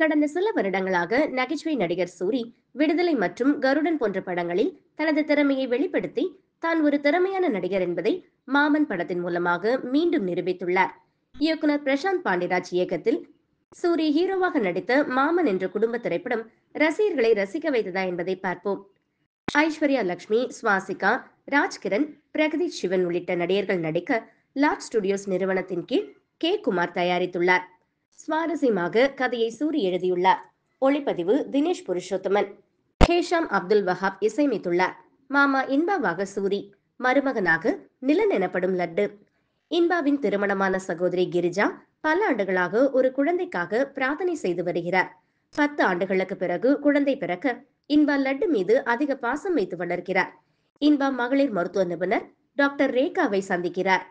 கடந்த சில வருடங்களாக நகைச்சுவை நடிகர் சூரி விடுதலை மற்றும் கருடன் போன்ற படங்களில் தனது திறமையை வெளிப்படுத்தி தான் ஒரு திறமையான நடிகர் என்பதை மாமன் படத்தின் மூலமாக மீண்டும் நிரூபித்துள்ளார். இயக்குனர் பிரசாந்த் பாண்டிராஜ் இயக்கத்தில் சூரி ஹீரோவாக நடித்த மாமன் என்ற குடும்ப திரைப்படம் ரசிகர்களை ரசிக்க வைத்ததா என்பதை பார்ப்போம். ஐஸ்வர்யா லட்சுமி, சுவாசிகா, ராஜ்கிரண், பிரகதீஷ் சிவன் உள்ளிட்ட நடிகர்கள் நடிக்க லாட் ஸ்டுடியோஸ் நிறுவனத்தின் கீழ் கே. குமார் தயாரித்துள்ளார். சுவாரஸ்யமாக கதையை சூரி எழுதியுள்ளார். ஒளிப்பதிவு தினேஷ் புருஷோத்தமன். ஹேஷாம் அப்துல் வஹாப் இசையமைத்துள்ளார். மாமா இன்பாவாக சூரி, மருமகனாக நிலன் எனப்படும் லட்டு. இன்பாவின் திருமணமான சகோதரி கிரிஜா பல ஆண்டுகளாக ஒரு குழந்தைக்காக பிரார்த்தனை செய்து வருகிறார். 10 ஆண்டுகளுக்கு பிறகு குழந்தை பிறக்க இன்பா லட்டு மீது அதிக பாசம் வைத்து வளர்க்கிறார். இன்பா மகளிர் மருத்துவ நிபுணர் டாக்டர் ரேகாவை சந்திக்கிறார்.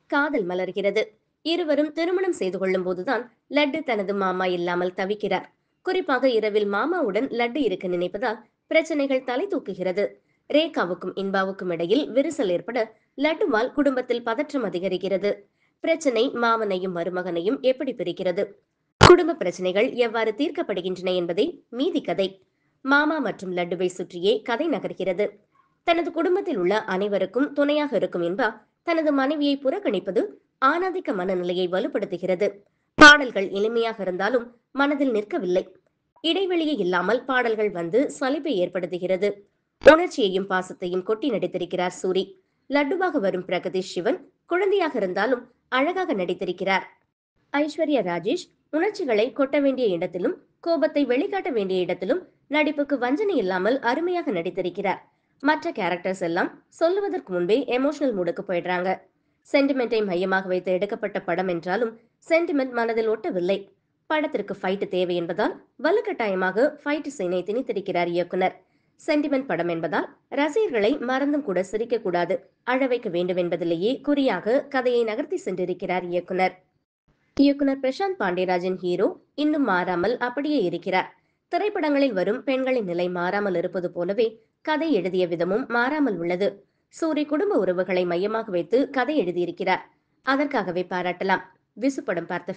காதல் மலர்கிறது. இருவரும் திருமணம் செய்து கொள்ளும் போதுதான் லட்டு தனது மாமா இல்லாமல் தவிக்கிறார். குறிப்பாக இரவில் மாமாவுடன் லட்டு இருக்க நினைப்பதால் பிரச்சனைகள் தலை தூக்குகிறது. ரேகாவுக்கும் இன்பாவுக்கும் இடையில் விரிசல் ஏற்பட லட்டுவால் குடும்பத்தில் பதற்றம் அதிகரிக்கிறது. பிரச்சனை மாமனையும் மருமகனையும் எப்படி பிரிக்கிறது? குடும்ப பிரச்சனைகள் எவ்வாறு தீர்க்கப்படுகின்றன என்பதை மீதி கதை. மாமா மற்றும் லட்டுவை சுற்றியே கதை நகர்கிறது. தனது குடும்பத்தில் உள்ள அனைவருக்கும் துணையாக இருக்கும் இன்பா தனது மனைவியை புறக்கணிப்பது ஆணாதிக்க மனநிலையை வலுப்படுத்துகிறது. பாடல்கள் எளிமையாக இருந்தாலும் மனதில் நிற்கவில்லை. இடைவெளியே இல்லாமல் பாடல்கள் வந்து சலிப்பை ஏற்படுத்துகிறது. உணர்ச்சியையும் பாசத்தையும் கொட்டி நடித்திருக்கிறார் சூரி. லட்டுவாக வரும் பிரகதீஷ் சிவன் குழந்தையாக இருந்தாலும் அழகாக நடித்திருக்கிறார். ஐஸ்வர்யா ராஜேஷ் உணர்ச்சிகளை கொட்ட வேண்டிய இடத்திலும் கோபத்தை வெளிக்காட்ட வேண்டிய இடத்திலும் நடிப்புக்கு வஞ்சனை இல்லாமல் அருமையாக நடித்திருக்கிறார். மற்ற கேரக்டர்ஸ் எல்லாம் சொல்லுவதற்கு முன்பே எமோஷனல் மூடுக்கு போயிடுறாங்க. சென்டிமெண்டை மையமாக வைத்து எடுக்கப்பட்ட படம் என்றாலும் சென்டிமெண்ட் மனதில் ஒட்டவில்லை. படத்திற்கு ஃபைட் தேவை என்பதால் வலுக்கட்டாயமாக ஃபைட் சீனை திணித்திருக்கிறார் இயக்குனர். சென்டிமெண்ட் படம் என்பதால் ரசிகர்களை மறந்தும் கூட சிரிக்க கூடாது, அழ வைக்க வேண்டும் என்பதிலேயே குறியாக கதையை நகர்த்தி சென்றிருக்கிறார் இயக்குனர். இயக்குனர் பிரசாந்த் பாண்டியராஜன் ஹீரோ இன்னும் மாறாமல் அப்படியே இருக்கிறார். திரைப்படங்களில் வரும் பெண்களின் நிலை மாறாமல் இருப்பது போலவே கதை எழுதிய விதமும் மாறாமல் உள்ளது. சூரி குடும்ப உறவுகளை மையமாக வைத்து கதை எழுதியிருக்கிறார். அதற்காகவே பாராட்டலாம். விசு படம் பார்த்த